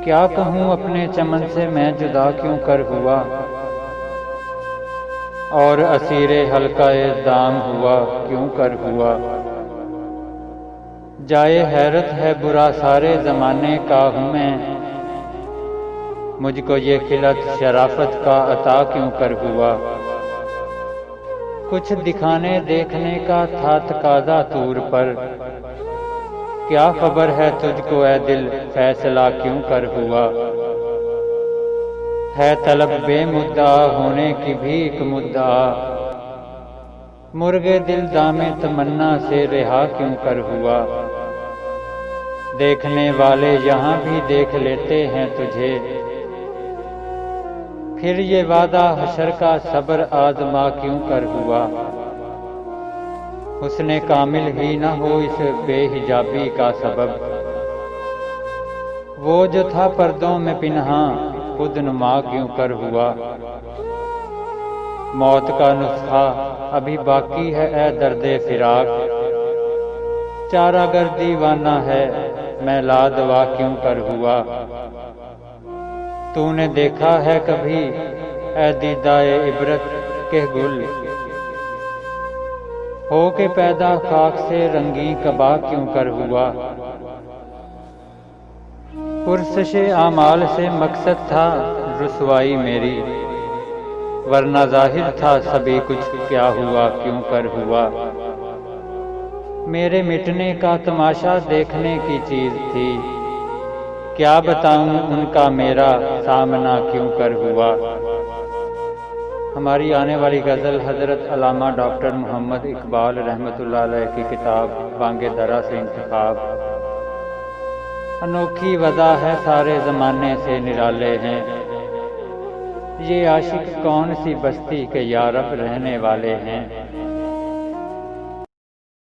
کیا کہوں اپنے چمن سے میں جدا کیوں کر ہوا، اور اسیر حلقہ دام ہوا کیوں کر ہوا۔ جائے حیرت ہے برا سارے زمانے کا ہوں میں، مجھ کو یہ خلعت شرافت کا عطا کیوں کر ہوا۔ کچھ دکھانے دیکھنے کا تھا تقاضا طور پر، کیا خبر ہے تجھ کو اے دل فیصلہ کیوں کر ہوا۔ ہے طلب بے مدعا ہونے کی بھی ایک مدعا، مرغ دل دام تمنا سے رہا کیوں کر ہوا۔ دیکھنے والے یہاں بھی دیکھ لیتے ہیں تجھے، پھر یہ وعدہ حشر کا صبر آزما کیوں کر ہوا۔ حسن کامل ہی نہ ہو اس بے حجابی کا سبب، وہ جو تھا پردوں میں پنہاں خود نما کیوں کر ہوا۔ موت کا نسخہ ابھی باقی ہے اے درد فراق، چارہ گر دیوانہ ہے میں لا دوا کیوں کر ہوا۔ تو نے دیکھا ہے کبھی اے دیدہ عبرت کہ گل ہو کے پیدا خاک سے رنگیں قبا کیوں کر ہوا۔ پرسش اعمال سے مقصد تھا رسوائی میری، ورنہ ظاہر تھا سبھی کچھ کیا ہوا کیوں کر ہوا۔ میرے مٹنے کا تماشا دیکھنے کی چیز تھی، کیا بتاؤں ان کا میرا سامنا کیوں کر ہوا۔ ہماری آنے والی غزل حضرت علامہ ڈاکٹر محمد اقبال رحمۃ اللہ علیہ کی کتاب بانگ درا سے انتخاب۔ انوکھی وضع ہے سارے زمانے سے نرالے ہیں، یہ عاشق کون سی بستی کے یارب رہنے والے ہیں۔